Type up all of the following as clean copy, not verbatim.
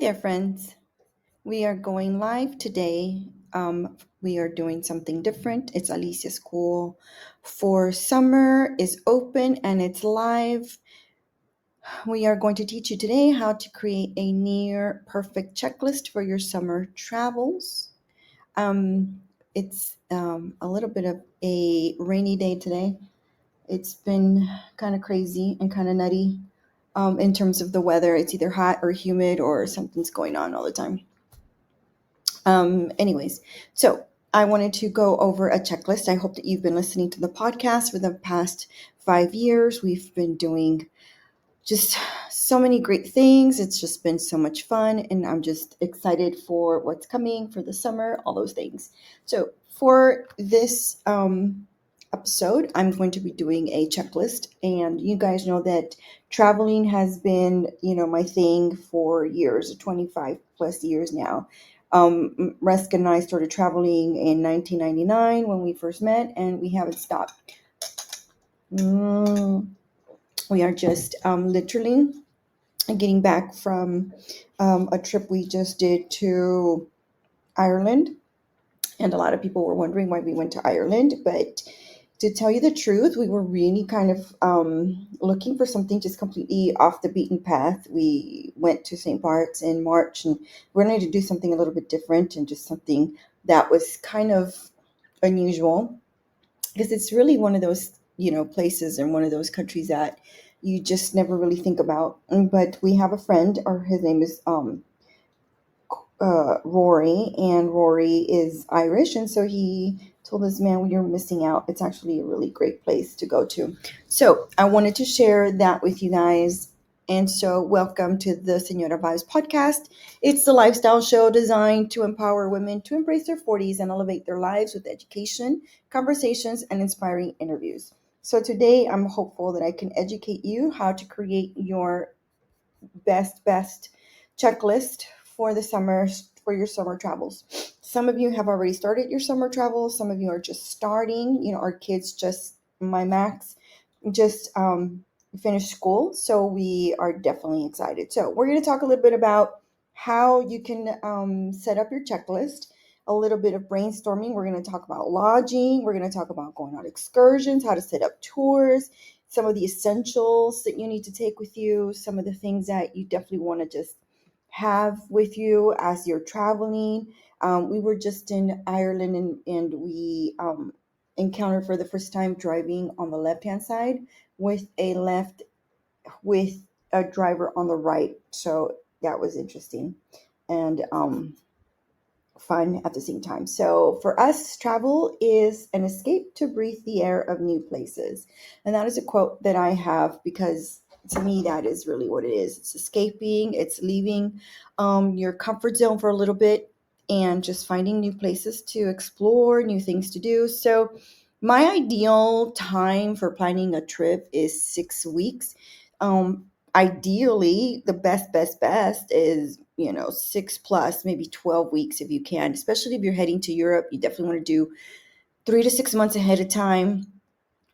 there, friends. We are going live today. We are doing something different. It's Alicia School for Summer is open and it's live. We are going to teach you today how to create a near perfect checklist for your summer travels. It's a little bit of a rainy day today. It's been kind of crazy and kind of nutty in terms of the weather. It's either hot or humid or something's going on all the time. Anyways, so I wanted to go over a checklist. I hope that you've been listening to the podcast for the past 5 years. We've been doing just so many great things. It's just been so much fun, and I'm just excited for what's coming for the summer, all those things. So for this episode, I'm going to be doing a checklist, and you guys know that traveling has been, my thing for years, 25 plus years now. Resk and I started traveling in 1999 when we first met, and we haven't stopped. We are just literally getting back from a trip we just did to Ireland. And a lot of people were wondering why we went to Ireland. But to tell you the truth, we were really kind of looking for something just completely off the beaten path. We went to St. Bart's in March and we wanted to do something a little bit different and just something that was kind of unusual because it's really one of those, places and one of those countries that you just never really think about. But we have a friend, or his name is Rory, and Rory is Irish, and so he told us, "Man, you're missing out. It's actually a really great place to go to." So I wanted to share that with you guys. And so, welcome to the Senora Vibes podcast. It's the lifestyle show designed to empower women to embrace their 40s and elevate their lives with education, conversations, and inspiring interviews. So, today I'm hopeful that I can educate you how to create your best checklist for the summer, for your summer travels. Some of you have already started your summer travels. Some of you are just starting. Our kids just, my Max, just finished school. So we are definitely excited. So we're going to talk a little bit about how you can set up your checklist, a little bit of brainstorming. We're going to talk about lodging. We're going to talk about going on excursions, how to set up tours, some of the essentials that you need to take with you, some of the things that you definitely want to just have with you as you're traveling. We were just in Ireland and we encountered for the first time driving on the left-hand side with with a driver on the right. So that was interesting and fun at the same time. So for us, travel is an escape to breathe the air of new places. And that is a quote that I have because to me, that is really what it is. It's escaping, it's leaving your comfort zone for a little bit and just finding new places to explore, new things to do. So my ideal time for planning a trip is 6 weeks. Ideally, the best is 6 plus, maybe 12 weeks if you can, especially if you're heading to Europe. You definitely want to do 3 to 6 months ahead of time.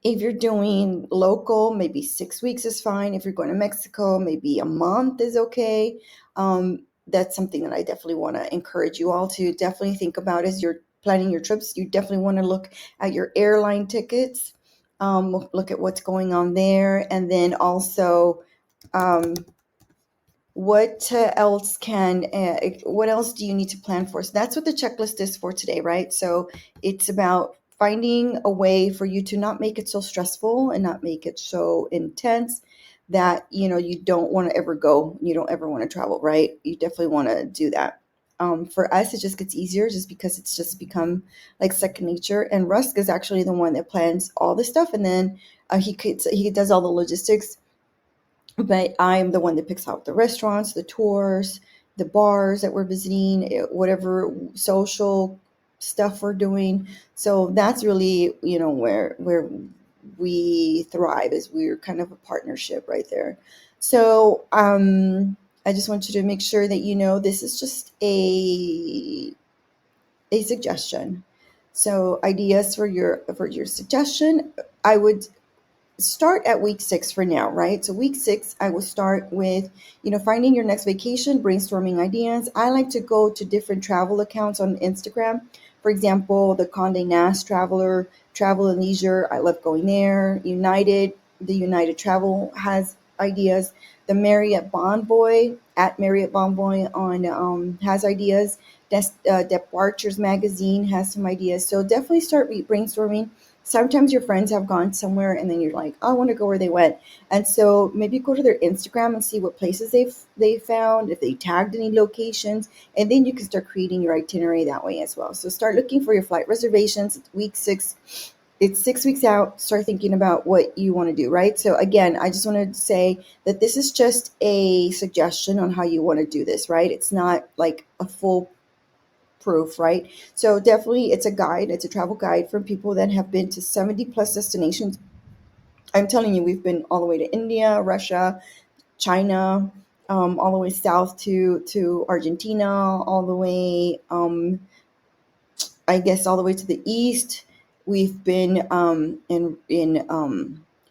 If you're doing local, maybe 6 weeks is fine. If you're going to Mexico, maybe a month is okay. That's something that I definitely want to encourage you all to definitely think about as you're planning your trips. You definitely want to look at your airline tickets, look at what's going on there, and then also what else do you need to plan for? So that's what the checklist is for today, right? So it's about finding a way for you to not make it so stressful and not make it so intense that you don't want to ever go, you don't ever want to travel, right? You definitely want to do that. For us, it just gets easier just because it's just become like second nature. And Rusk is actually the one that plans all this stuff, and then he does all the logistics. But I'm the one that picks out the restaurants, the tours, the bars that we're visiting, whatever social stuff we're doing. So that's really, where we thrive, is we're kind of a partnership right there. So I just want you to make sure that this is just a suggestion. So ideas for your suggestion, I would start at week 6 for now, right? So week 6, I will start with, finding your next vacation, brainstorming ideas. I like to go to different travel accounts on Instagram. For example, the Condé Nast Traveler, Travel and Leisure. I love going there. The United Travel has ideas. The Marriott Bonvoy at Marriott Bonvoy on has ideas. Departures Magazine has some ideas. So definitely start brainstorming. Sometimes your friends have gone somewhere and then you're like, oh, I want to go where they went. And so maybe go to their Instagram and see what places they found, if they tagged any locations, and then you can start creating your itinerary that way as well. So start looking for your flight reservations. It's week 6. It's 6 weeks out. Start thinking about what you want to do, right? So again, I just wanted to say that this is just a suggestion on how you want to do this, right? It's not like a full proof, right? So definitely it's a guide, it's a travel guide from people that have been to 70 plus destinations. I'm telling you, we've been all the way to India, Russia, China, all the way south to Argentina, all the way, I guess, all the way to the east. We've been in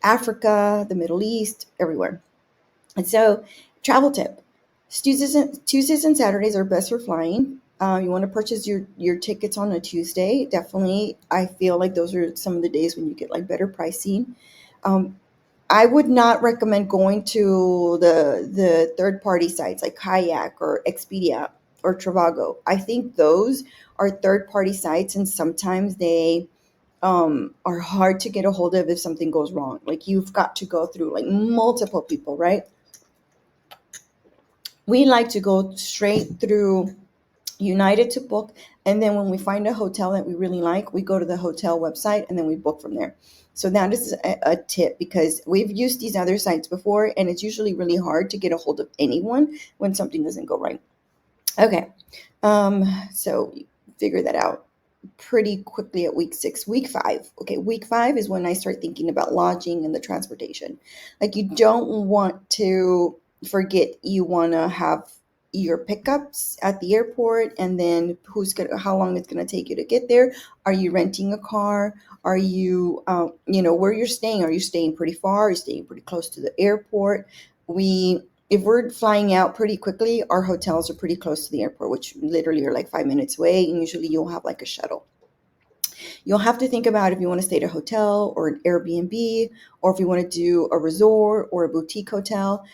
Africa, the Middle East, everywhere. And so, travel tip: Tuesdays and Saturdays are best for flying. You want to purchase your tickets on a Tuesday. Definitely, I feel like those are some of the days when you get like better pricing. Um, I would not recommend going to the third party sites like Kayak or Expedia or Trivago. I think those are third party sites, and sometimes they are hard to get a hold of if something goes wrong. Like you've got to go through like multiple people, right? We like to go straight through United to book, and then when we find a hotel that we really like, we go to the hotel website and then we book from there. So that is a tip because we've used these other sites before, and it's usually really hard to get a hold of anyone when something doesn't go right. Okay, so figure that out pretty quickly at week 6. Week 5. Okay, week 5 is when I start thinking about lodging and the transportation. Like you don't want to forget, you want to have your pickups at the airport, and then how long it's going to take you to get there. Are you renting a car? Are you where you're staying? Are you staying pretty far? Are you staying pretty close to the airport? We If we're flying out pretty quickly, our hotels are pretty close to the airport, which literally are like 5 minutes away. And usually you'll have like a shuttle. You'll have to think about if you want to stay at a hotel or an Airbnb, or if you want to do a resort or a boutique hotel.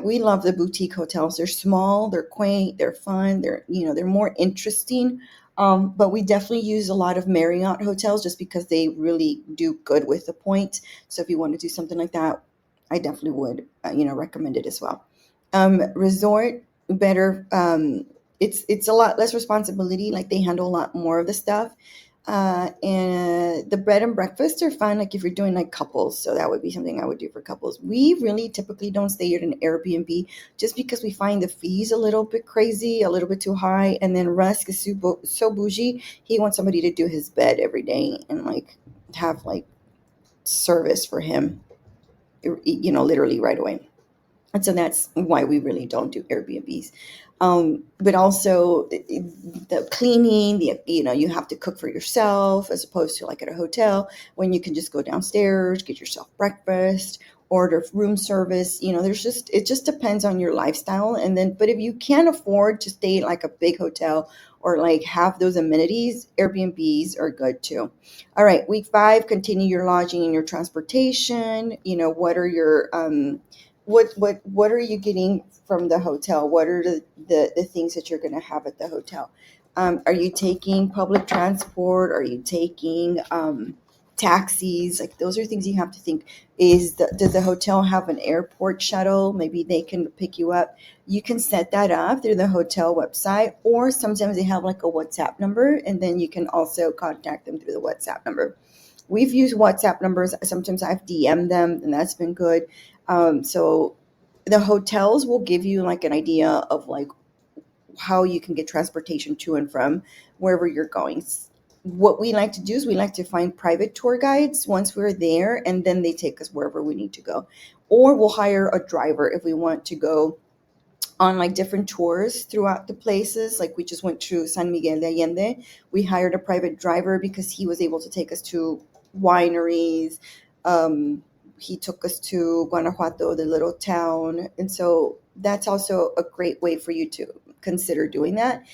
We love the boutique hotels. They're small, they're quaint, they're fun, they're more interesting. But we definitely use a lot of Marriott hotels just because they really do good with the points. So if you want to do something like that, I definitely would, recommend it as well. Resort, better. It's a lot less responsibility. Like they handle a lot more of the stuff. And the bread and breakfasts are fun, like if you're doing like couples. So that would be something I would do for couples. We really typically don't stay at an Airbnb just because we find the fees a little bit crazy, a little bit too high. And then Rusk is so bougie. He wants somebody to do his bed every day and like have like service for him, literally right away. And so that's why we really don't do Airbnbs. But also the cleaning, you have to cook for yourself as opposed to like at a hotel when you can just go downstairs, get yourself breakfast, order room service. It just depends on your lifestyle. And then, but if you can't afford to stay at like a big hotel or like have those amenities, Airbnbs are good too. All right, week 5, continue your lodging and your transportation. What are your what are you getting from the hotel? What are the things that you're going to have at the hotel? Are you taking public transport? Are you taking taxis? Like those are things you have to think. Does the hotel have an airport shuttle? Maybe they can pick you up. You can set that up through the hotel website, or sometimes they have like a WhatsApp number, and then you can also contact them through the WhatsApp number. We've used WhatsApp numbers. Sometimes I've DM'd them, and that's been good. So the hotels will give you like an idea of like how you can get transportation to and from wherever you're going. What we like to do is we like to find private tour guides once we're there, and then they take us wherever we need to go. Or we'll hire a driver if we want to go on like different tours throughout the places. Like we just went to San Miguel de Allende. We hired a private driver because he was able to take us to wineries, um, he took us to Guanajuato, the little town. And so that's also a great way for you to consider doing that.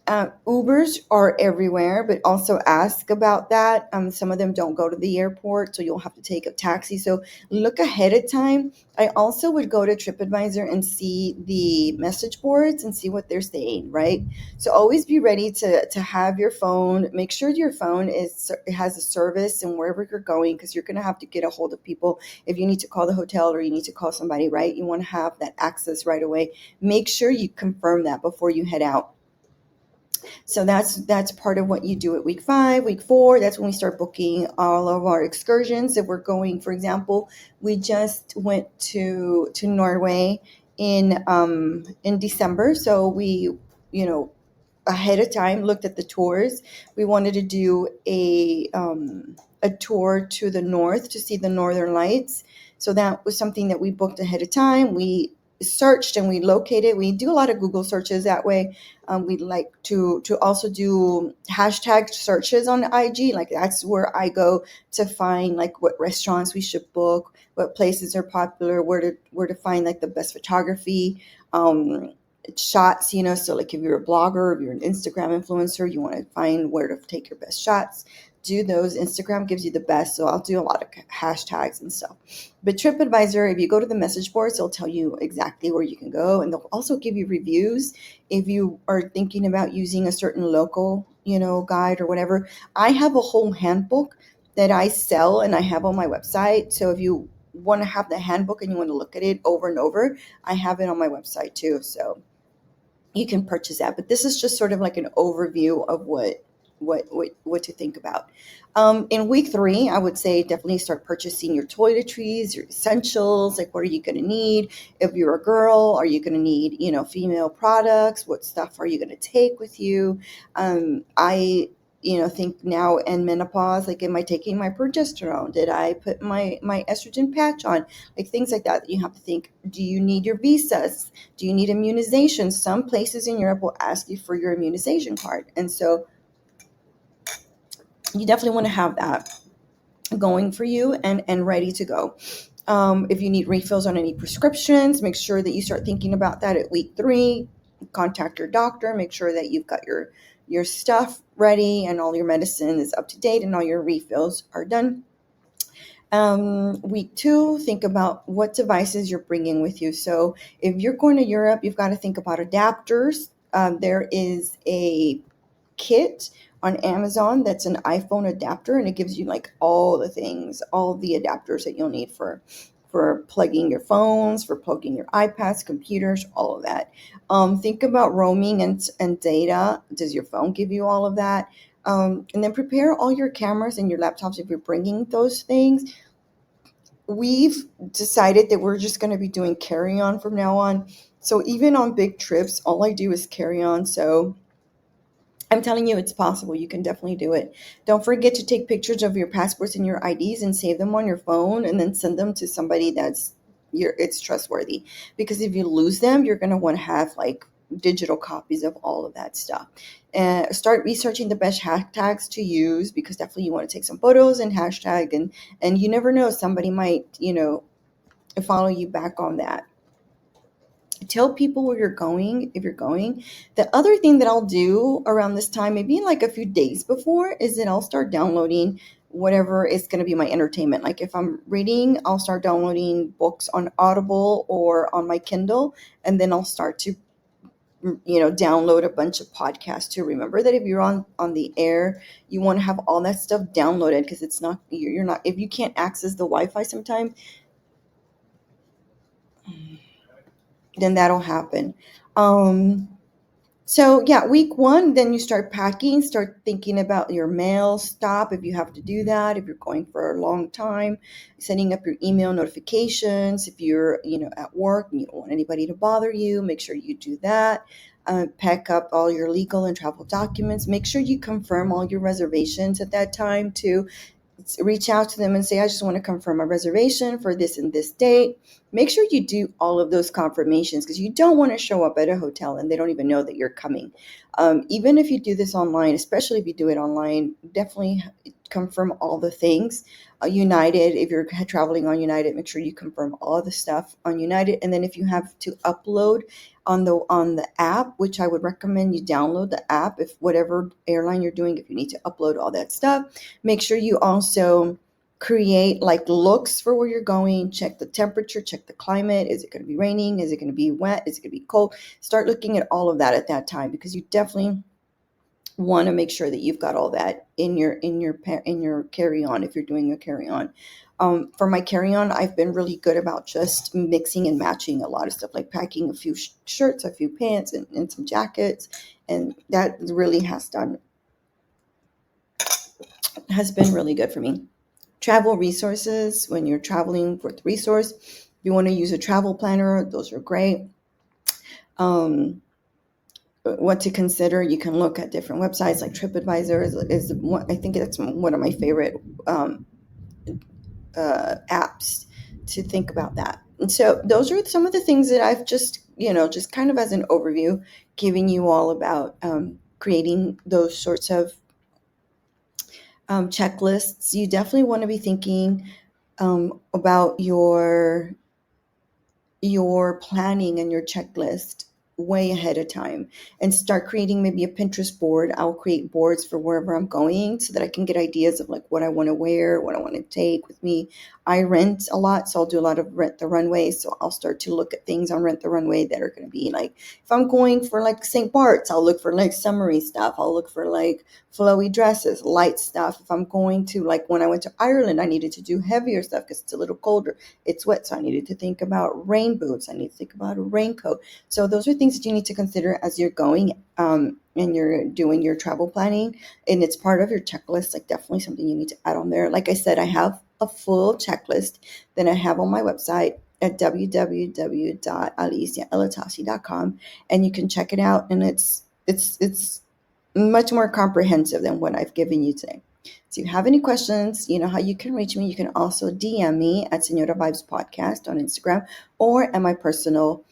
Ubers are everywhere, but also ask about that. Some of them don't go to the airport, so you'll have to take a taxi. So look ahead of time. I also would go to TripAdvisor and see the message boards and see what they're saying, right? So always be ready to have your phone. Make sure your phone has a service and wherever you're going, because you're going to have to get a hold of people if you need to call the hotel or you need to call somebody, right? You want to have that access right away. Make sure you confirm that before you head out. So that's part of what you do at week 5, week 4. That's when we start booking all of our excursions. If we're going, for example, we just went to Norway in December. So we, you know, ahead of time looked at the tours. We wanted to do a tour to the north to see the northern lights. So that was something that we booked ahead of time. We searched and we located. We do a lot of Google searches that way. We like to also do hashtag searches on IG. Like that's where I go to find like what restaurants we should book, what places are popular, where to find like the best photography. Shots, so like if you're a blogger, if you're an Instagram influencer, you want to find where to take your best shots, do those. Instagram gives you the best, so I'll do a lot of hashtags and stuff. But TripAdvisor, if you go to the message boards, they'll tell you exactly where you can go, and they'll also give you reviews if you are thinking about using a certain local guide or whatever. I have a whole handbook that I sell and I have on my website, so if you want to have the handbook and you want to look at it over and over, I have it on my website too. So you can purchase that. But this is just sort of like an overview of what to think about. In week 3, I would say definitely start purchasing your toiletries, your essentials. Like, what are you going to need? If you're a girl, are you going to need, female products? What stuff are you going to take with you? I think now in menopause, like, am I taking my progesterone? Did I put my estrogen patch on? Like things like that you have to think. Do you need your visas? Do you need immunization? Some places in Europe will ask you for your immunization card. And so you definitely want to have that going for you and ready to go. If you need refills on any prescriptions, make sure that you start thinking about that at week 3. Contact your doctor. Make sure that you've got your stuff ready and all your medicine is up to date and all your refills are done. Week 2, think about what devices you're bringing with you. So if you're going to Europe, you've got to think about adapters. There is a kit on Amazon that's an iPhone adapter, and it gives you like all the things, all the adapters that you'll need for plugging your phones, for plugging your iPads, computers, all of that. Think about roaming and data. Does your phone give you all of that? And then prepare all your cameras and your laptops if you're bringing those things. We've decided that we're just going to be doing carry-on from now on. So even on big trips, all I do is carry on. So I'm telling you, it's possible. You can definitely do it. Don't forget to take pictures of your passports and your IDs and save them on your phone and then send them to somebody it's trustworthy. Because if you lose them, you're going to want to have like digital copies of all of that stuff. Start researching the best hashtags to use, because definitely you want to take some photos and hashtag, and you never know, somebody might, follow you back on that. Tell people where you're going if you're going. The other thing that I'll do around this time, maybe like a few days before, is that I'll start downloading whatever is going to be my entertainment. Like if I'm reading, I'll start downloading books on Audible or on my Kindle, and then I'll start to download a bunch of podcasts too. Remember that if you're on the air, you want to have all that stuff downloaded, because it's not, you're not, if you can't access the Wi-Fi sometimes, then that'll happen. So yeah, week 1, then you start packing, start thinking about your mail stop if you have to do that, if you're going for a long time, setting up your email notifications. If you're, at work and you don't want anybody to bother you, make sure you do that. Pack up all your legal and travel documents. Make sure you confirm all your reservations at that time too. Reach out to them and say, I just want to confirm a reservation for this and this date. Make sure you do all of those confirmations, because you don't want to show up at a hotel and they don't even know that you're coming. Even if you do this online, especially if you do it online, definitely confirm all the things. United, if you're traveling on United, make sure you confirm all the stuff on United. And then if you have to upload on the app, which I would recommend you download the app, if whatever airline you're doing, if you need to upload all that stuff, make sure you also create like looks for where you're going. Check the temperature, check the climate. Is it going to be raining? Is it going to be wet? Is it going to be cold? Start looking at all of that at that time, because you definitely want to make sure that you've got all that in your carry-on if you're doing a carry-on. For my carry-on, I've been really good about just mixing and matching a lot of stuff, like packing a few shirts, a few pants, and some jackets, and that really has been really good for me. Travel resources: when you're traveling with resource, you want to use a travel planner. Those are great. What to consider: you can look at different websites like TripAdvisor is one, I think that's one of my favorite apps to think about that. And so those are some of the things that I've just kind of as an overview, giving you all about creating those sorts of checklists. You definitely want to be thinking about your planning and your checklist way ahead of time, and start creating maybe a Pinterest board. I'll create boards for wherever I'm going so that I can get ideas of like what I want to wear, what I want to take with me. I rent a lot, so I'll do a lot of Rent the Runway. So I'll start to look at things on Rent the Runway that are going to be like, if I'm going for like St. Bart's, I'll look for like summery stuff. I'll look for like flowy dresses, light stuff. If I'm going to, like when I went to Ireland, I needed to do heavier stuff because it's a little colder. It's wet, so I needed to think about rain boots. I need to think about a raincoat. So those are things that you need to consider as you're going and you're doing your travel planning, and it's part of your checklist. Like definitely something you need to add on there. Like I said, I have a full checklist that I have on my website at www.aliciaelatasi.com, and you can check it out. And it's much more comprehensive than what I've given you today. So if you have any questions, you know how you can reach me. You can also DM me at Senora Vibes Podcast on Instagram, or at my personal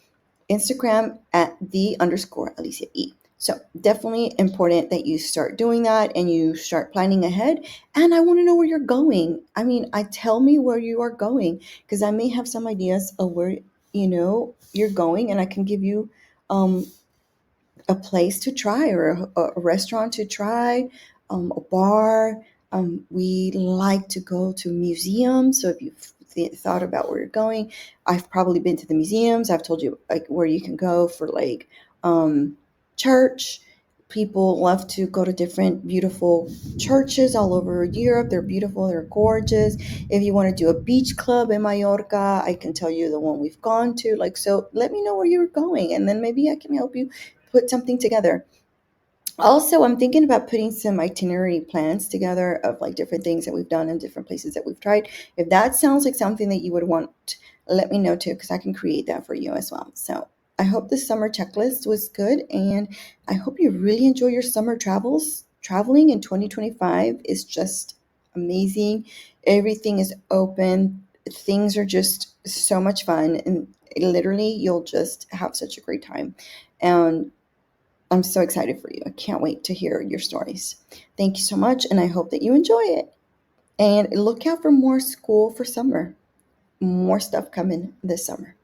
Instagram at _Alicia E. So definitely important that you start doing that and you start planning ahead. And I want to know where you're going. I mean, tell me where you are going, because I may have some ideas of where you're going, and I can give you um, a place to try, or a restaurant to try, a bar. We like to go to museums. So if you've thought about where you're going, I've probably been to the museums. I've told you like where you can go for like church. People love to go to different beautiful churches all over Europe. They're beautiful. They're gorgeous. If you want to do a beach club in Mallorca, I can tell you the one we've gone to. Like, so let me know where you're going, and then maybe I can help you put something together. Also, I'm thinking about putting some itinerary plans together of like different things that we've done and different places that we've tried. If that sounds like something that you would want, let me know too, because I can create that for you as well. So I hope the summer checklist was good, and I hope you really enjoy your summer travels. Traveling in 2025 is just amazing. Everything is open. Things are just so much fun, and literally you'll just have such a great time. And I'm so excited for you. I can't wait to hear your stories. Thank you so much, and I hope that you enjoy it. And look out for more school for summer. More stuff coming this summer.